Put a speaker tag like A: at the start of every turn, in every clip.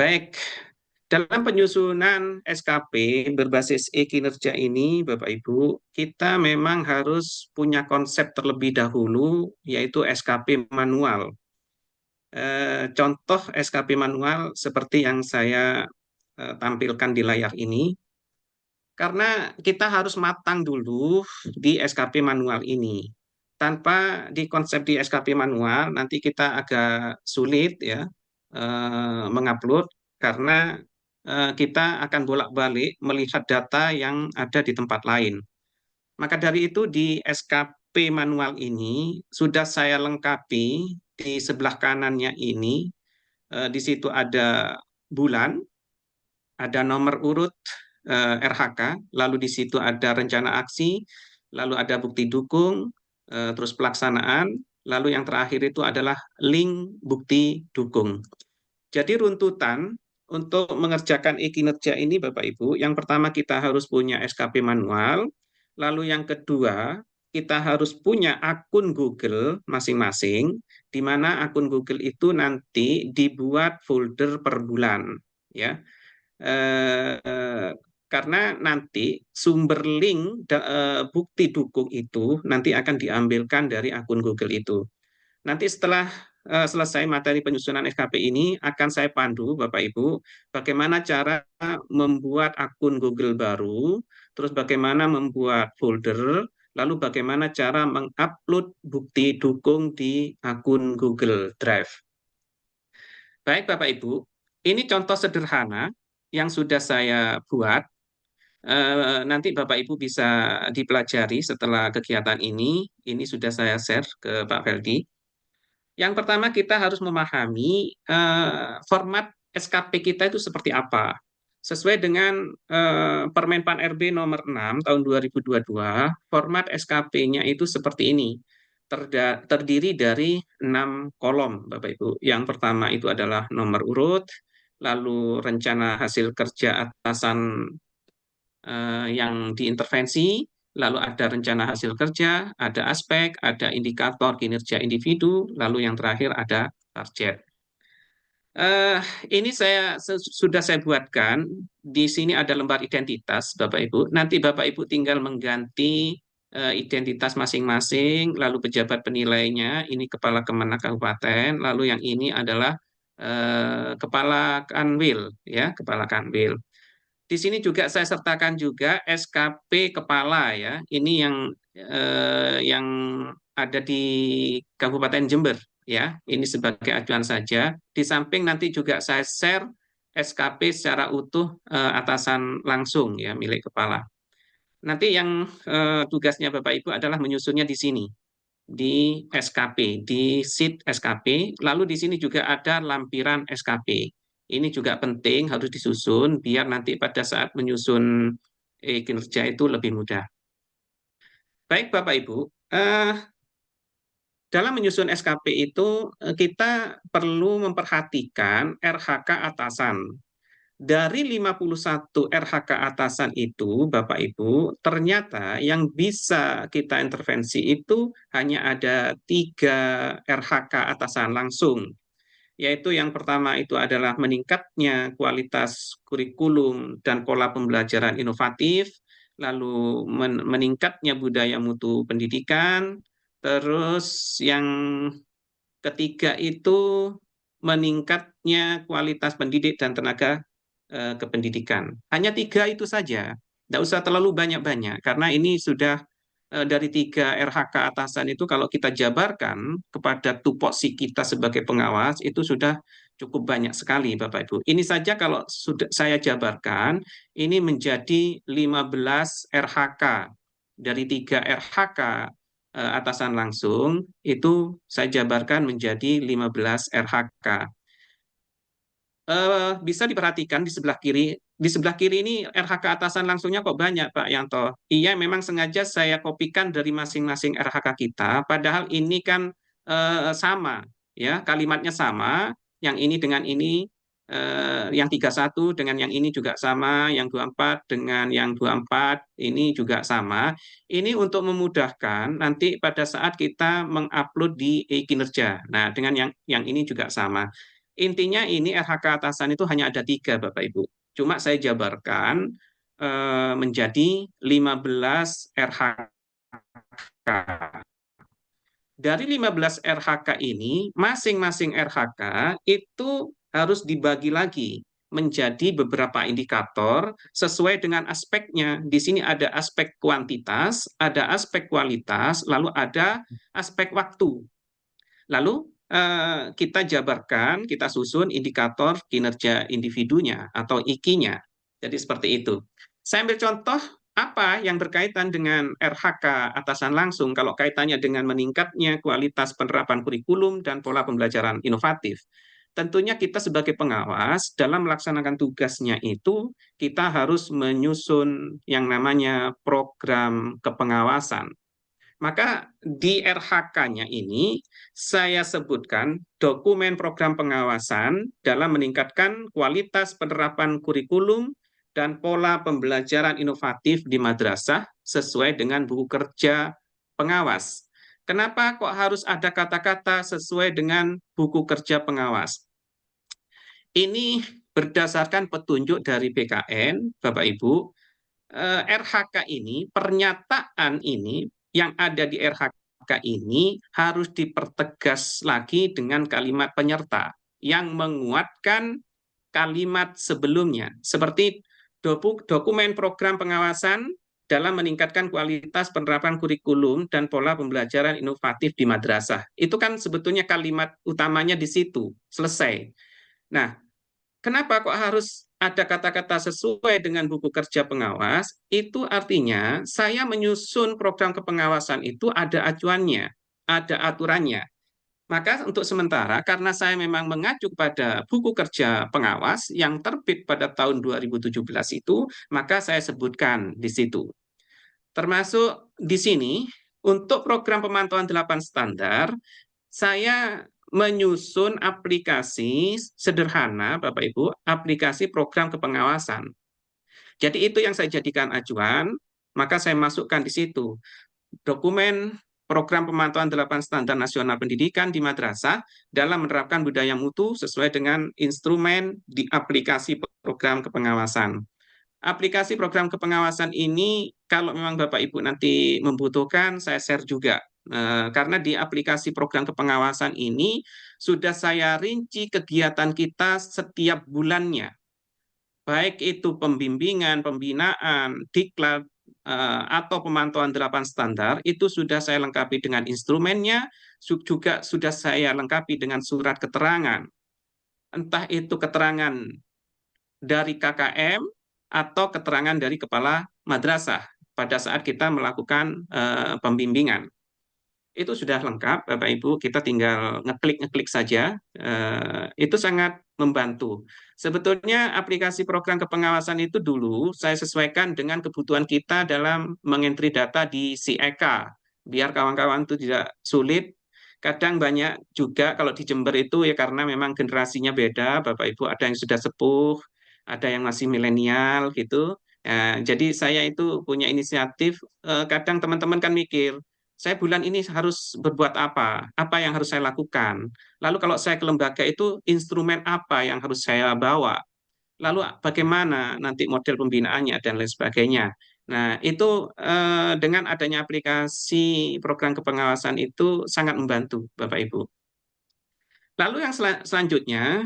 A: Baik, dalam penyusunan SKP berbasis e-kinerja ini, Bapak Ibu, kita memang harus punya konsep terlebih dahulu, yaitu SKP manual. Contoh SKP manual seperti yang saya tampilkan di layar ini, karena kita harus matang dulu di SKP manual ini. Tanpa di konsep di SKP manual, nanti kita agak sulit ya mengupload karena kita akan bolak-balik melihat data yang ada di tempat lain. Maka dari itu di SKP manual ini sudah saya lengkapi di sebelah kanannya ini, di situ ada bulan, ada nomor urut RHK, lalu di situ ada rencana aksi, lalu ada bukti dukung, terus pelaksanaan, lalu yang terakhir itu adalah link bukti dukung. Jadi runtutan untuk mengerjakan e-kinerja ini Bapak Ibu, yang pertama kita harus punya SKP manual, lalu yang kedua kita harus punya akun Google masing-masing, di mana akun Google itu nanti dibuat folder per bulan, ya. Karena nanti sumber link bukti dukung itu nanti akan diambilkan dari akun Google itu. Nanti setelah selesai materi penyusunan SKP ini, akan saya pandu Bapak Ibu, bagaimana cara membuat akun Google baru, terus bagaimana membuat folder, lalu bagaimana cara mengupload bukti dukung di akun Google Drive. Baik Bapak Ibu, ini contoh sederhana yang sudah saya buat. Nanti Bapak Ibu bisa dipelajari setelah kegiatan ini. Ini sudah saya share ke Pak Ferdi. Yang pertama kita harus memahami format SKP kita itu seperti apa. Sesuai dengan Permen Pan RB nomor 6 tahun 2022, format SKP-nya itu seperti ini. Terdiri dari 6 kolom, Bapak Ibu. Yang pertama itu adalah nomor urut, lalu rencana hasil kerja atasan yang diintervensi, lalu ada rencana hasil kerja, ada aspek, ada indikator kinerja individu, lalu yang terakhir ada target. Eh, ini sudah saya buatkan. Di sini ada lembar identitas, Bapak Ibu. Nanti Bapak Ibu tinggal mengganti identitas masing-masing, lalu pejabat penilainya, ini kepala Kemenak Kabupaten, lalu yang ini adalah kepala Kanwil, ya, kepala Kanwil. Di sini juga saya sertakan juga SKP kepala ya. Ini yang ada di Kabupaten Jember ya. Ini sebagai acuan saja. Di samping nanti juga saya share SKP secara utuh atasan langsung ya milik kepala. Nanti yang tugasnya Bapak Ibu adalah menyusunnya di sini di SKP, di sheet SKP, lalu di sini juga ada lampiran SKP. Ini juga penting harus disusun biar nanti pada saat menyusun kinerja itu lebih mudah. Baik Bapak Ibu, dalam menyusun SKP itu kita perlu memperhatikan RHK atasan. Dari 51 RHK atasan itu, Bapak Ibu, ternyata yang bisa kita intervensi itu hanya ada 3 RHK atasan langsung, yaitu yang pertama itu adalah meningkatnya kualitas kurikulum dan pola pembelajaran inovatif, lalu meningkatnya budaya mutu pendidikan, terus yang ketiga itu meningkatnya kualitas pendidik dan tenaga kependidikan. Hanya 3 itu saja. Tidak usah terlalu banyak-banyak, karena ini sudah dari 3 RHK atasan itu kalau kita jabarkan kepada tupoksi kita sebagai pengawas, itu sudah cukup banyak sekali Bapak Ibu. Ini saja kalau sudah saya jabarkan, ini menjadi 15 RHK. Dari 3 RHK atasan langsung, itu saya jabarkan menjadi 15 RHK. Bisa diperhatikan di sebelah kiri. Di sebelah kiri ini RHK atasan langsungnya kok banyak, Pak Yanto. Iya, memang sengaja saya kopikan dari masing-masing RHK kita, padahal ini kan sama, ya kalimatnya sama. Yang ini dengan ini, yang 31 dengan yang ini juga sama, yang 24 dengan yang 24 ini juga sama. Ini untuk memudahkan nanti pada saat kita mengupload di e-kinerja. Nah, dengan yang ini juga sama. Intinya ini RHK atasan itu hanya ada 3, Bapak Ibu. Cuma saya jabarkan menjadi 15 RHK. Dari 15 RHK ini, masing-masing RHK itu harus dibagi lagi menjadi beberapa indikator sesuai dengan aspeknya. Di sini ada aspek kuantitas, ada aspek kualitas, lalu ada aspek waktu. Lalu kita jabarkan, kita susun indikator kinerja individunya atau IKI-nya. Jadi seperti itu. Saya ambil contoh apa yang berkaitan dengan RHK atasan langsung kalau kaitannya dengan meningkatnya kualitas penerapan kurikulum dan pola pembelajaran inovatif. Tentunya kita sebagai pengawas dalam melaksanakan tugasnya itu kita harus menyusun yang namanya program kepengawasan. Maka di RHK-nya ini saya sebutkan dokumen program pengawasan dalam meningkatkan kualitas penerapan kurikulum dan pola pembelajaran inovatif di madrasah sesuai dengan buku kerja pengawas. Kenapa kok harus ada kata-kata sesuai dengan buku kerja pengawas? Ini berdasarkan petunjuk dari BKN, Bapak Ibu. RHK ini, pernyataan ini yang ada di RHK ini harus dipertegas lagi dengan kalimat penyerta yang menguatkan kalimat sebelumnya. Seperti dokumen program pengawasan dalam meningkatkan kualitas penerapan kurikulum dan pola pembelajaran inovatif di madrasah. Itu kan sebetulnya kalimat utamanya di situ, selesai. Nah, kenapa kok harus ada kata-kata sesuai dengan buku kerja pengawas? Itu artinya saya menyusun program kepengawasan itu ada acuannya, ada aturannya. Maka untuk sementara, karena saya memang mengacu pada buku kerja pengawas yang terbit pada tahun 2017 itu, maka saya sebutkan di situ. Termasuk di sini, untuk program pemantauan 8 standar, saya menyusun aplikasi sederhana, Bapak Ibu, aplikasi program kepengawasan. Jadi itu yang saya jadikan acuan, maka saya masukkan di situ dokumen program pemantauan 8 standar nasional pendidikan di madrasah dalam menerapkan budaya mutu sesuai dengan instrumen di aplikasi program kepengawasan. Aplikasi program kepengawasan ini, kalau memang Bapak Ibu nanti membutuhkan, saya share juga. Karena di aplikasi program kepengawasan ini sudah saya rinci kegiatan kita setiap bulannya. Baik itu pembimbingan, pembinaan, diklat, atau pemantauan 8 standar, itu sudah saya lengkapi dengan instrumennya, juga sudah saya lengkapi dengan surat keterangan. Entah itu keterangan dari KKM, atau keterangan dari kepala madrasah pada saat kita melakukan pembimbingan. Itu sudah lengkap, Bapak Ibu, kita tinggal ngeklik saja. Itu sangat membantu. Sebetulnya aplikasi program kepengawasan itu dulu saya sesuaikan dengan kebutuhan kita dalam mengentri data di SIEK, biar kawan-kawan itu tidak sulit. Kadang banyak juga kalau di Jember itu ya karena memang generasinya beda, Bapak Ibu ada yang sudah sepuh, ada yang masih milenial gitu. Jadi saya itu punya inisiatif, kadang teman-teman kan mikir, saya bulan ini harus berbuat apa yang harus saya lakukan. Lalu kalau saya ke lembaga itu instrumen apa yang harus saya bawa, lalu bagaimana nanti model pembinaannya dan lain sebagainya. Nah, itu dengan adanya aplikasi program kepengawasan itu sangat membantu, Bapak Ibu. Lalu yang selanjutnya,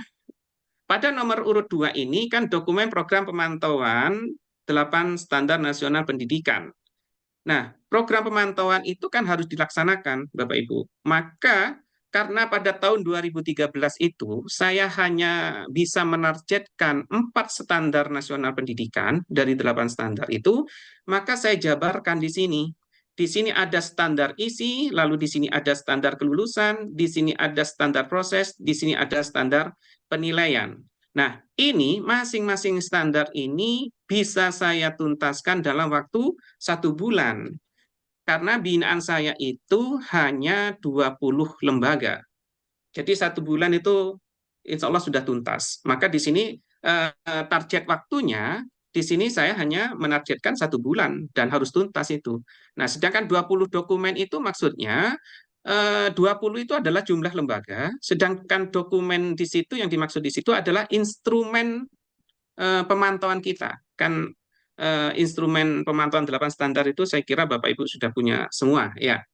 A: pada nomor urut 2 ini kan dokumen program pemantauan 8 standar nasional pendidikan. Nah, program pemantauan itu kan harus dilaksanakan, Bapak Ibu. Maka karena pada tahun 2013 itu saya hanya bisa menargetkan 4 standar nasional pendidikan dari 8 standar itu, maka saya jabarkan di sini. Di sini ada standar isi, lalu di sini ada standar kelulusan, di sini ada standar proses, di sini ada standar penilaian. Nah, ini masing-masing standar ini bisa saya tuntaskan dalam waktu 1 bulan. Karena binaan saya itu hanya 20 lembaga. Jadi 1 bulan itu insya Allah sudah tuntas. Maka di sini target waktunya, di sini saya hanya menargetkan 1 bulan dan harus tuntas itu. Nah, sedangkan 20 dokumen itu maksudnya 20 itu adalah jumlah lembaga, sedangkan dokumen di situ yang dimaksud di situ adalah instrumen pemantauan kita. Kan instrumen pemantauan 8 standar itu saya kira Bapak Ibu sudah punya semua ya.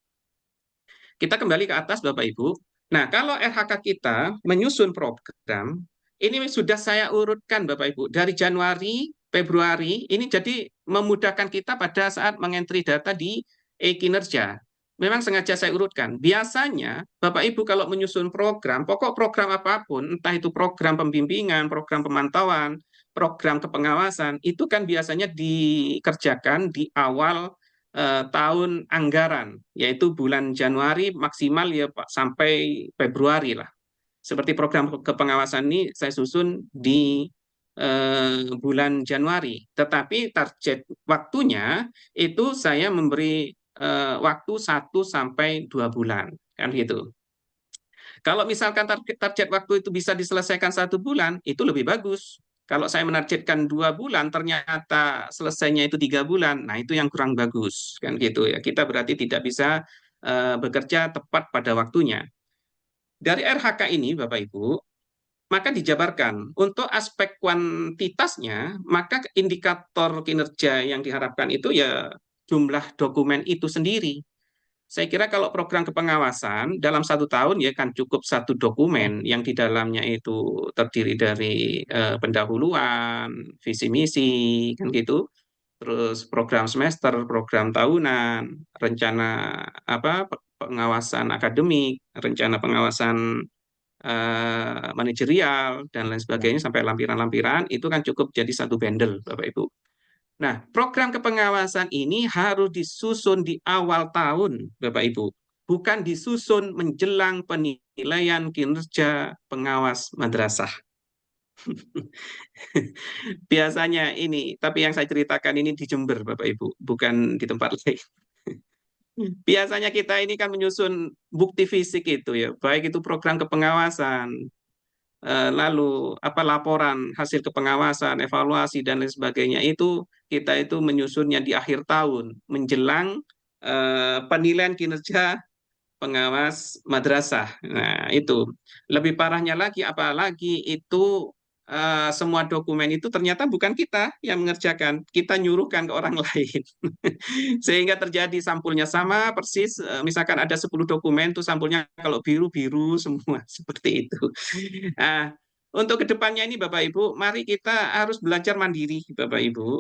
A: Kita kembali ke atas Bapak Ibu. Nah, kalau RHK kita menyusun program, ini sudah saya urutkan Bapak Ibu dari Januari, Februari, ini jadi memudahkan kita pada saat mengentri data di e-kinerja. Memang sengaja saya urutkan. Biasanya Bapak Ibu kalau menyusun program, pokok program apapun, entah itu program pembimbingan, program pemantauan, program kepengawasan, itu kan biasanya dikerjakan di awal tahun anggaran, yaitu bulan Januari maksimal ya Pak sampai Februari lah. Seperti program kepengawasan ini saya susun di bulan Januari, tetapi target waktunya itu saya memberi waktu 1 sampai 2 bulan, kan gitu. Kalau misalkan target waktu itu bisa diselesaikan 1 bulan, itu lebih bagus. Kalau saya menargetkan 2 bulan, ternyata selesainya itu 3 bulan, nah itu yang kurang bagus, kan gitu ya. Kita berarti tidak bisa bekerja tepat pada waktunya. Dari RHK ini, Bapak Ibu, maka dijabarkan untuk aspek kuantitasnya, maka indikator kinerja yang diharapkan itu ya jumlah dokumen itu sendiri. Saya kira kalau program kepengawasan dalam 1 tahun ya kan cukup 1 dokumen yang di dalamnya itu terdiri dari pendahuluan, visi misi, kan gitu, terus program semester, program tahunan, rencana apa pengawasan akademik, rencana pengawasan manajerial dan lain sebagainya sampai lampiran-lampiran itu kan cukup jadi 1 bundle, Bapak Ibu. Nah, program kepengawasan ini harus disusun di awal tahun, Bapak Ibu. Bukan disusun menjelang penilaian kinerja pengawas madrasah. Biasanya ini, tapi yang saya ceritakan ini di Jember, Bapak Ibu, bukan di tempat lain. Biasanya kita ini kan menyusun bukti fisik itu ya, baik itu program kepengawasan, lalu apa laporan hasil kepengawasan, evaluasi dan lain sebagainya itu kita itu menyusunnya di akhir tahun menjelang penilaian kinerja pengawas madrasah. Nah, itu lebih parahnya lagi apalagi itu semua dokumen itu ternyata bukan kita yang mengerjakan, kita nyuruhkan ke orang lain. Sehingga terjadi sampulnya sama persis, misalkan ada 10 dokumen tuh sampulnya kalau biru-biru semua seperti itu. Nah, untuk kedepannya ini Bapak Ibu, mari kita harus belajar mandiri Bapak Ibu.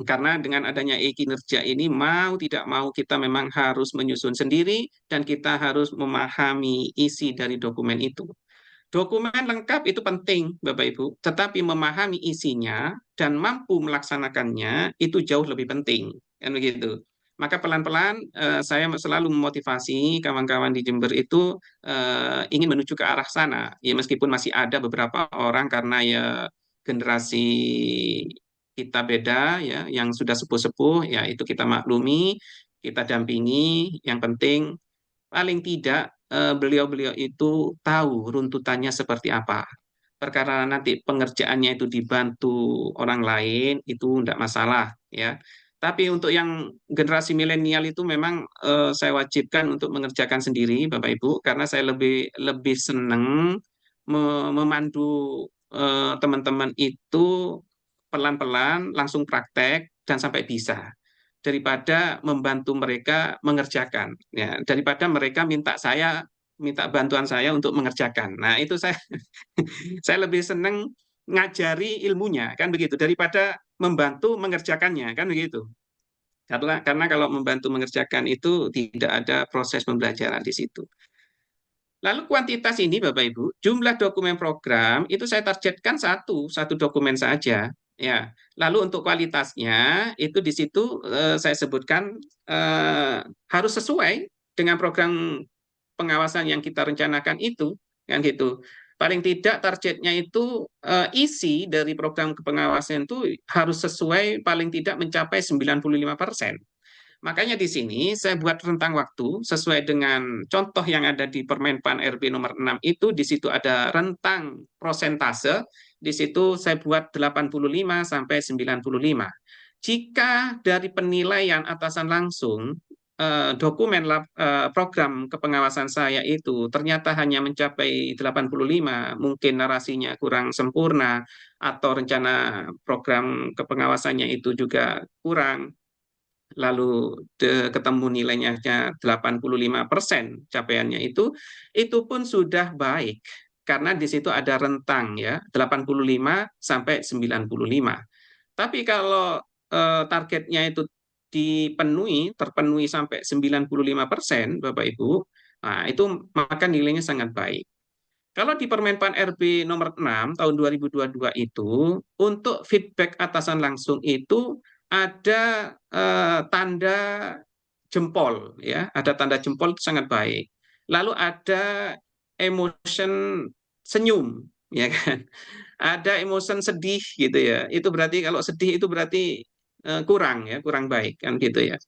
A: Karena dengan adanya e-kinerja ini mau tidak mau kita memang harus menyusun sendiri dan kita harus memahami isi dari dokumen itu. Dokumen lengkap itu penting Bapak Ibu, tetapi memahami isinya dan mampu melaksanakannya itu jauh lebih penting. Kan begitu. Maka pelan-pelan saya selalu memotivasi kawan-kawan di Jember itu ingin menuju ke arah sana. Ya meskipun masih ada beberapa orang karena ya generasi kita beda ya, yang sudah sepuh-sepuh ya itu kita maklumi, kita dampingi. Yang penting paling tidak beliau-beliau itu tahu runtutannya seperti apa. Perkara nanti pengerjaannya itu dibantu orang lain itu tidak masalah ya. Tapi untuk yang generasi milenial itu memang saya wajibkan untuk mengerjakan sendiri Bapak Ibu karena saya lebih lebih senang memandu teman-teman itu pelan-pelan langsung praktek dan sampai bisa daripada membantu mereka mengerjakan ya daripada mereka minta bantuan saya untuk mengerjakan. Nah, itu saya saya lebih senang ngajari ilmunya kan begitu daripada membantu mengerjakannya kan begitu. Karena kalau membantu mengerjakan itu tidak ada proses pembelajaran di situ. Lalu kuantitas ini Bapak Ibu, jumlah dokumen program itu saya targetkan satu dokumen saja. Ya, lalu untuk kualitasnya itu di situ saya sebutkan harus sesuai dengan program pengawasan yang kita rencanakan itu, kan gitu. Paling tidak targetnya itu isi dari program pengawasan itu harus sesuai paling tidak mencapai 95%. Makanya di sini saya buat rentang waktu sesuai dengan contoh yang ada di Permenpan RB nomor 6 itu, di situ ada rentang prosentase, di situ saya buat 85 sampai 95. Jika dari penilaian atasan langsung dokumen program kepengawasan saya itu ternyata hanya mencapai 85, mungkin narasinya kurang sempurna atau rencana program kepengawasannya itu juga kurang, lalu ketemu nilainya hanya 85% capaiannya itu pun sudah baik karena di situ ada rentang ya 85 sampai 95. Tapi kalau targetnya itu terpenuhi sampai 95%, Bapak Ibu, nah itu maka nilainya sangat baik. Kalau di Permenpan RB nomor 6 tahun 2022 itu, untuk feedback atasan langsung itu ada tanda jempol, ya, ada tanda jempol itu sangat baik. Lalu ada emotion senyum, ya kan? Ada emotion sedih gitu ya. Itu berarti kalau sedih itu berarti kurang ya, kurang baik kan gitu ya.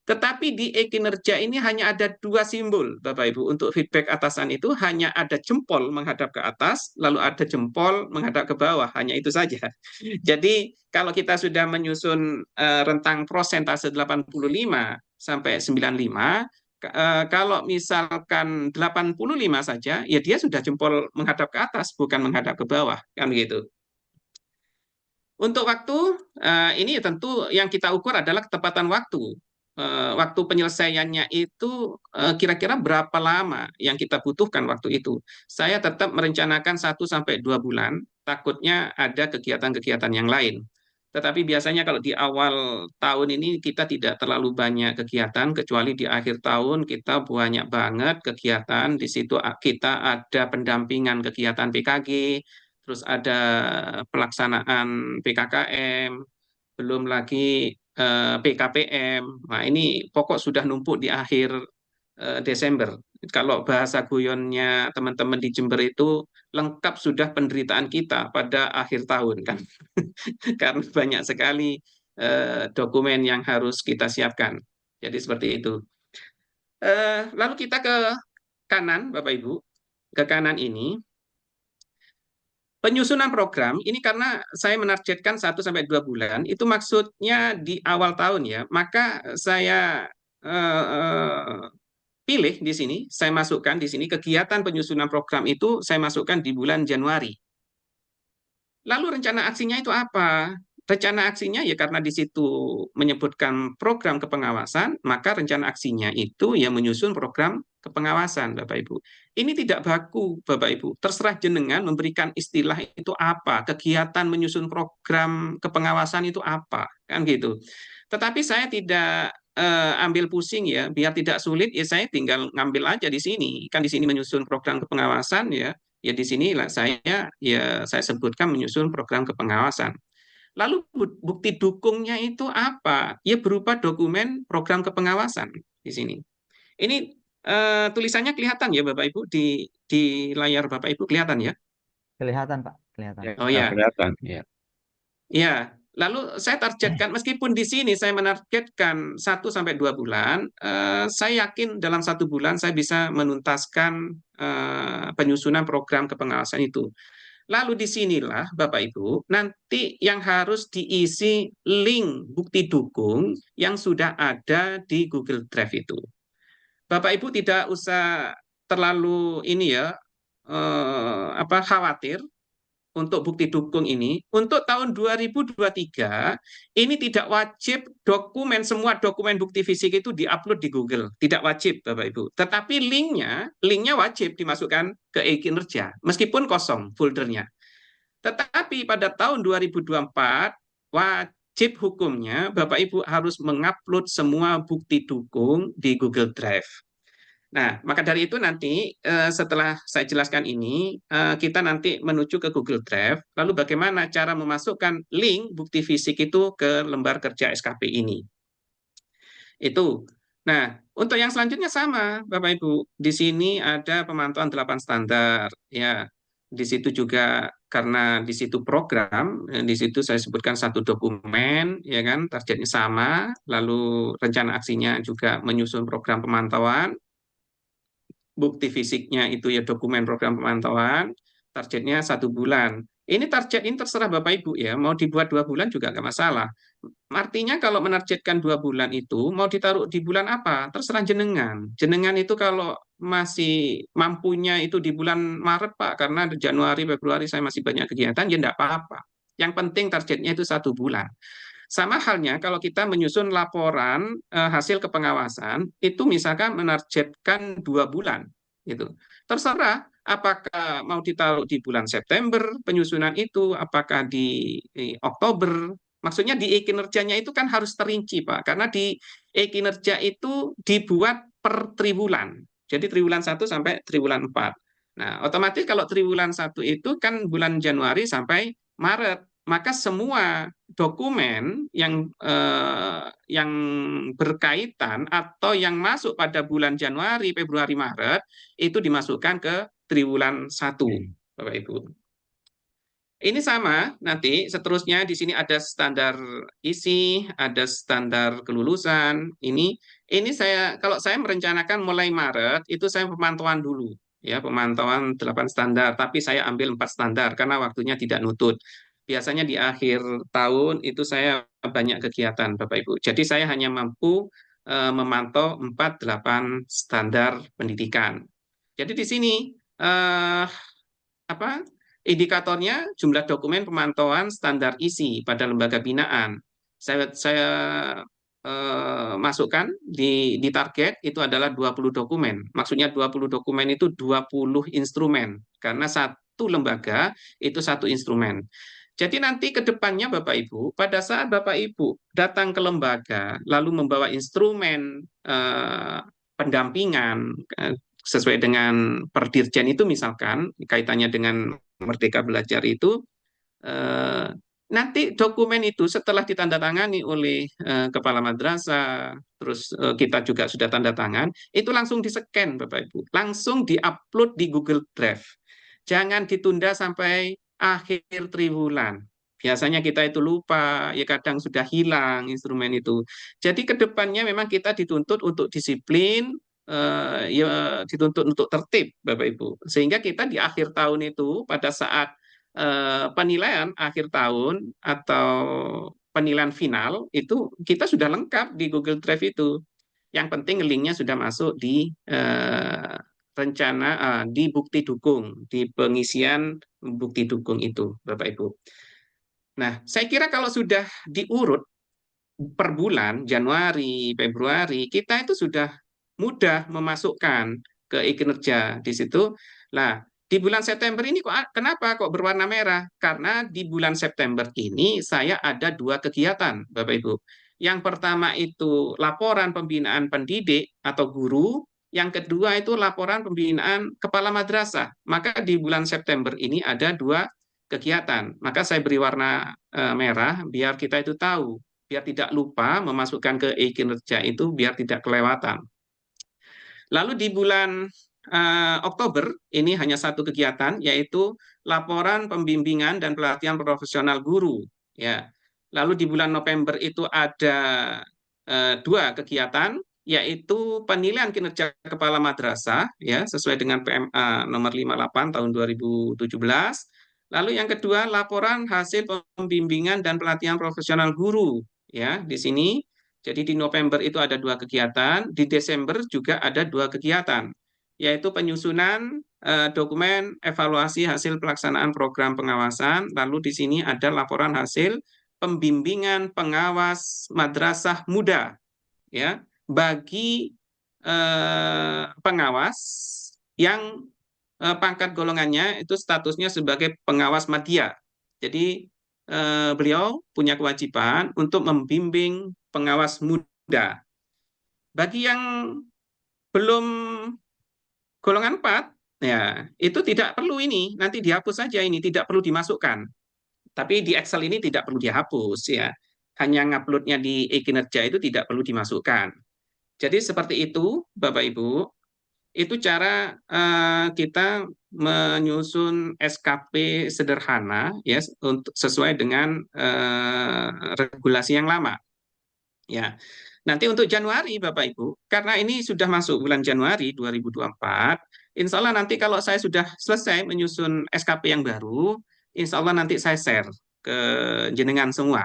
A: Tetapi di e-kinerja ini hanya ada dua simbol, Bapak Ibu. Untuk feedback atasan itu hanya ada jempol menghadap ke atas, lalu ada jempol menghadap ke bawah. Hanya itu saja. Jadi kalau kita sudah menyusun rentang prosentase 85 sampai 95, kalau misalkan 85 saja, ya dia sudah jempol menghadap ke atas, bukan menghadap ke bawah. Kan gitu. Untuk waktu, ini tentu yang kita ukur adalah ketepatan waktu. Waktu penyelesaiannya itu kira-kira berapa lama yang kita butuhkan waktu itu. Saya tetap merencanakan 1 sampai 2 bulan, takutnya ada kegiatan-kegiatan yang lain. Tetapi biasanya kalau di awal tahun ini kita tidak terlalu banyak kegiatan, kecuali di akhir tahun kita banyak banget kegiatan. Di situ kita ada pendampingan kegiatan PKG, terus ada pelaksanaan PKKM, belum lagi PKPM. Nah, ini pokok sudah numpuk di akhir Desember. Kalau bahasa guyonnya teman-teman di Jember itu lengkap sudah penderitaan kita pada akhir tahun kan, karena banyak sekali dokumen yang harus kita siapkan. Jadi seperti itu. Lalu kita ke kanan, Bapak Ibu. Ke kanan ini, penyusunan program ini karena saya menargetkan 1 sampai 2 bulan, itu maksudnya di awal tahun ya, maka saya eh, pilih di sini, saya masukkan di sini kegiatan penyusunan program itu saya masukkan di bulan Januari. Lalu rencana aksinya itu apa? Rencana aksinya ya karena di situ menyebutkan program kepengawasan, maka rencana aksinya itu ya menyusun program kepengawasan, Bapak Ibu. Ini tidak baku, Bapak Ibu. Terserah jenengan memberikan istilah itu apa, kegiatan menyusun program kepengawasan itu apa, kan gitu. Tetapi saya tidak ambil pusing ya, biar tidak sulit ya saya tinggal ngambil aja di sini. Kan di sini menyusun program kepengawasan ya, ya di sini saya sebutkan menyusun program kepengawasan. Lalu bukti dukungnya itu apa? Ya berupa dokumen program kepengawasan di sini. Ini tulisannya kelihatan ya Bapak Ibu di layar Bapak Ibu kelihatan ya?
B: Kelihatan, Pak. Kelihatan.
A: Oh ya,
C: kelihatan. Ya.
A: ya. Lalu saya targetkan meskipun di sini saya menargetkan 1 sampai 2 bulan, saya yakin dalam 1 bulan saya bisa menuntaskan penyusunan program kepengawasan itu. Lalu disinilah Bapak Ibu, nanti yang harus diisi link bukti dukung yang sudah ada di Google Drive itu. Bapak Ibu tidak usah terlalu ini ya, khawatir untuk bukti dukung ini. Untuk tahun 2023, ini tidak wajib semua dokumen bukti fisik itu diupload di Google. Tidak wajib Bapak Ibu. Tetapi linknya wajib dimasukkan ke e-kinerja, meskipun kosong foldernya. Tetapi pada tahun 2024, wajib hukumnya Bapak Ibu harus mengupload semua bukti dukung di Google Drive. Nah, maka dari itu nanti setelah saya jelaskan ini, kita nanti menuju ke Google Drive, lalu bagaimana cara memasukkan link bukti fisik itu ke lembar kerja SKP ini. Itu. Nah, untuk yang selanjutnya sama, Bapak Ibu. Di sini ada pemantauan 8 standar. Ya, di situ juga karena di situ program, di situ saya sebutkan 1 dokumen, ya kan, targetnya sama, lalu rencana aksinya juga menyusun program pemantauan, bukti fisiknya itu ya dokumen program pemantauan, targetnya 1 bulan. Ini target ini terserah Bapak Ibu ya, mau dibuat 2 bulan juga nggak masalah. Artinya kalau menargetkan 2 bulan itu mau ditaruh di bulan apa? Terserah jenengan. Jenengan itu kalau masih mampunya itu di bulan Maret Pak, karena Januari, Februari saya masih banyak kegiatan, ya enggak apa-apa. Yang penting targetnya itu 1 bulan. Sama halnya kalau kita menyusun laporan hasil kepengawasan, itu misalkan menargetkan 2 bulan, gitu. Terserah apakah mau ditaruh di bulan September penyusunan itu, apakah di Oktober. Maksudnya di e-kinerjanya itu kan harus terinci, Pak, karena di e-kinerja itu dibuat per triwulan. Jadi triwulan 1 sampai triwulan 4. Nah, otomatis kalau triwulan 1 itu kan bulan Januari sampai Maret, maka semua dokumen yang berkaitan atau yang masuk pada bulan Januari, Februari, Maret itu dimasukkan ke triwulan 1, Bapak Ibu. Ini sama nanti seterusnya di sini ada standar isi, ada standar kelulusan. Ini saya kalau saya merencanakan mulai Maret itu saya pemantauan dulu ya, pemantauan 8 standar, tapi saya ambil 4 standar karena waktunya tidak nutut. Biasanya di akhir tahun itu saya banyak kegiatan Bapak Ibu. Jadi saya hanya mampu memantau 4 8 standar pendidikan. Jadi di sini eh, apa indikatornya jumlah dokumen pemantauan standar isi pada lembaga binaan. Saya masukkan di target itu adalah 20 dokumen. Maksudnya 20 dokumen itu 20 instrumen karena satu lembaga itu satu instrumen. Jadi nanti ke depannya Bapak Ibu, pada saat Bapak Ibu datang ke lembaga lalu membawa instrumen pendampingan sesuai dengan Perdirjen itu misalkan kaitannya dengan Merdeka Belajar itu eh, nanti dokumen itu setelah ditandatangani oleh kepala madrasah terus kita juga sudah tanda tangan itu langsung di-scan Bapak Ibu, langsung di-upload di Google Drive. Jangan ditunda sampai akhir triwulan. Biasanya kita itu lupa, ya kadang sudah hilang instrumen itu. Jadi ke depannya memang kita dituntut untuk disiplin, ya dituntut untuk tertib, Bapak Ibu. Sehingga kita di akhir tahun itu pada saat penilaian akhir tahun atau penilaian final itu kita sudah lengkap di Google Drive itu. Yang penting linknya sudah masuk di rencana di bukti dukung, di pengisian bukti dukung itu, Bapak Ibu. Nah, saya kira kalau sudah diurut per bulan, Januari, Februari, kita itu sudah mudah memasukkan ke e-kinerja di situ. Nah, di bulan September ini kenapa kok berwarna merah? Karena di bulan September ini saya ada 2 kegiatan, Bapak Ibu. Yang pertama itu laporan pembinaan pendidik atau guru, yang kedua itu laporan pembinaan kepala madrasah. Maka di bulan September ini ada 2 kegiatan. Maka saya beri warna merah biar kita itu tahu, biar tidak lupa memasukkan ke e-kinerja itu biar tidak kelewatan. Lalu di bulan Oktober ini hanya 1 kegiatan yaitu laporan pembimbingan dan pelatihan profesional guru ya. Lalu di bulan November itu ada 2 kegiatan yaitu penilaian kinerja kepala madrasah ya sesuai dengan PMA nomor 58 tahun 2017. Lalu yang kedua laporan hasil pembimbingan dan pelatihan profesional guru ya di sini. Jadi di November itu ada 2 kegiatan, di Desember juga ada 2 kegiatan, yaitu penyusunan dokumen evaluasi hasil pelaksanaan program pengawasan, lalu di sini ada laporan hasil pembimbingan pengawas madrasah muda, ya, bagi pengawas yang pangkat golongannya itu statusnya sebagai pengawas madya. Jadi beliau punya kewajiban untuk membimbing pengawas muda. Bagi yang belum golongan 4, ya itu tidak perlu ini, nanti dihapus saja ini, tidak perlu dimasukkan. Tapi di Excel ini tidak perlu dihapus ya. Hanya nguploadnya di e-kinerja itu tidak perlu dimasukkan. Jadi seperti itu, Bapak Ibu, itu cara kita menyusun SKP sederhana ya untuk sesuai dengan regulasi yang lama. Ya. Nanti untuk Januari Bapak Ibu, karena ini sudah masuk bulan Januari 2024, insya Allah nanti kalau saya sudah selesai menyusun SKP yang baru, insya Allah nanti saya share ke jenengan semua.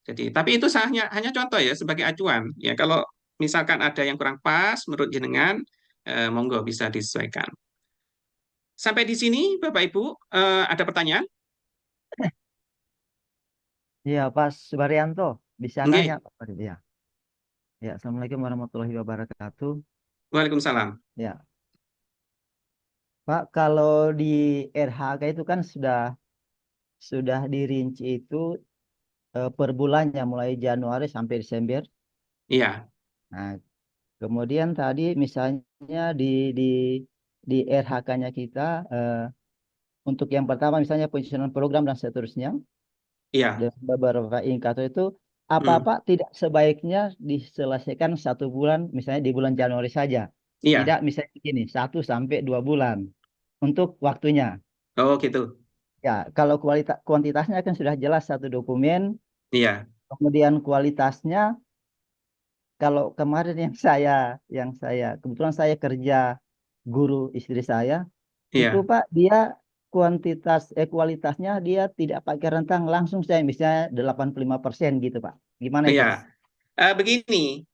A: Jadi, tapi itu hanya contoh ya sebagai acuan. Ya, kalau misalkan ada yang kurang pas menurut jenengan, monggo bisa disesuaikan. Sampai di sini, Bapak Ibu, ada pertanyaan?
B: Iya, Pak Subaryanto, bisa nanya,
A: Nggih.
B: Pak? Ya, ya. Assalamualaikum warahmatullahi wabarakatuh.
A: Waalaikumsalam.
B: Ya, Pak, kalau di RHK itu kan sudah dirinci itu per bulannya mulai Januari sampai Desember.
A: Iya,
B: Nah, kemudian tadi misalnya di di RHK-nya kita untuk yang pertama misalnya penyusunan program dan seterusnya
A: iya.
B: dan beberapa indikator itu
A: Hmm,
B: apa-apa tidak sebaiknya diselesaikan 1 bulan misalnya di bulan Januari saja. Tidak
A: iya.
B: misalnya begini 1 sampai 2 bulan untuk waktunya.
A: Oh, gitu.
B: Ya, kalau kualitas kuantitasnya kan sudah jelas satu dokumen,
A: Iya,
B: kemudian kualitasnya kalau kemarin yang saya kebetulan saya kerja guru istri saya itu
A: iya,
B: Pak dia kualitasnya dia tidak pakai rentang langsung saya misalnya 85% gitu Pak. Gimana itu?
A: iya. Begini,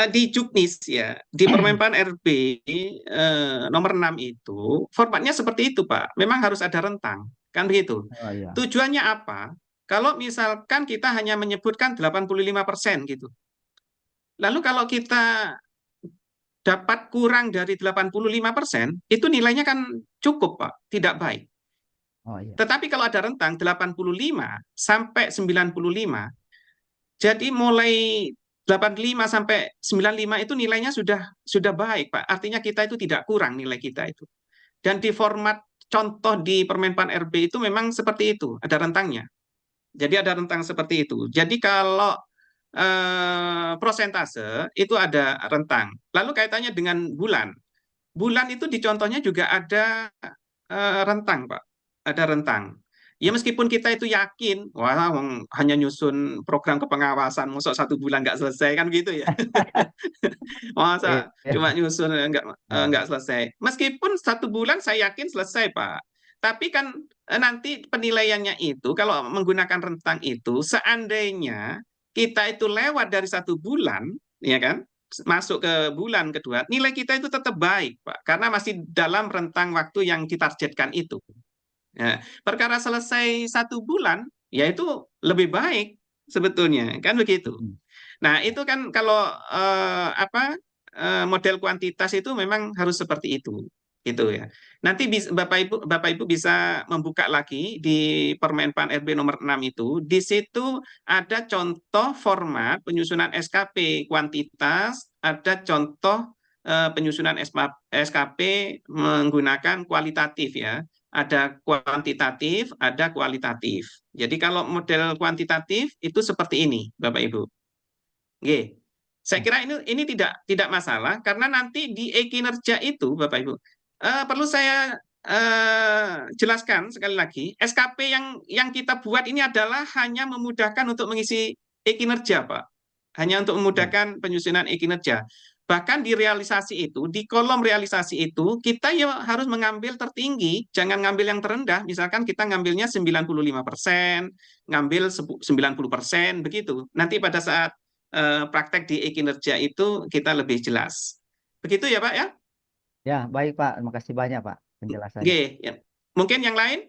A: di Juknis ya, di Permenpan RB nomor 6 itu, formatnya seperti itu, Pak. Memang harus ada rentang, kan begitu.
B: Oh iya.
A: Tujuannya apa? Kalau misalkan kita hanya menyebutkan 85% gitu. Lalu kalau kita dapat kurang dari 85%, itu nilainya kan cukup, Pak. Tidak baik.
B: Oh iya.
A: Tetapi kalau ada rentang 85 sampai 95, jadi mulai 85 sampai 95 itu nilainya sudah baik, Pak. Artinya kita itu tidak kurang nilai kita itu. Dan di format contoh di Permenpan RB itu memang seperti itu, ada rentangnya. Jadi ada rentang seperti itu. Jadi kalau prosentase itu ada rentang. Lalu kaitannya dengan bulan. Bulan itu di contohnya juga ada rentang, Pak. Ada rentang. Ya meskipun kita itu yakin, wah hanya nyusun program kepengawasan, masuk 1 bulan nggak selesai kan gitu ya. Masa
B: Iya.
A: cuma nyusun
B: Ah,
A: nggak selesai. Meskipun 1 bulan saya yakin selesai, Pak. Tapi kan nanti penilaiannya itu kalau menggunakan rentang itu, seandainya kita itu lewat dari 1 bulan, ya kan, masuk ke bulan kedua, nilai kita itu tetap baik, Pak, karena masih dalam rentang waktu yang ditargetkan itu. Nah, perkara selesai 1 bulan, ya itu lebih baik sebetulnya, kan begitu.
B: hmm.
A: Nah, itu kan kalau model kuantitas itu memang harus seperti itu, gitu ya. Nanti Bapak Ibu bisa membuka lagi di Permenpan RB nomor 6 itu. Di situ ada contoh format penyusunan SKP kuantitas, ada contoh penyusunan SKP menggunakan kualitatif ya. Ada kuantitatif, ada kualitatif. Jadi kalau model kuantitatif itu seperti ini, Bapak Ibu. Oke. Saya kira ini tidak masalah karena nanti di e-kinerja itu Bapak Ibu perlu saya jelaskan sekali lagi SKP yang kita buat ini adalah hanya memudahkan untuk mengisi e-kinerja Pak. Hanya untuk
B: Ya.
A: memudahkan penyusunan e-kinerja. Bahkan di realisasi itu, di kolom realisasi itu, kita ya harus mengambil tertinggi, jangan ngambil yang terendah. Misalkan kita ngambilnya 95%, ngambil 90%, begitu. Nanti pada saat praktek di e-kinerja itu kita lebih jelas. Begitu ya Pak ya?
B: Ya, baik Pak. Terima kasih banyak Pak
A: Oke,
B: penjelasannya.
A: ya. Mungkin yang lain?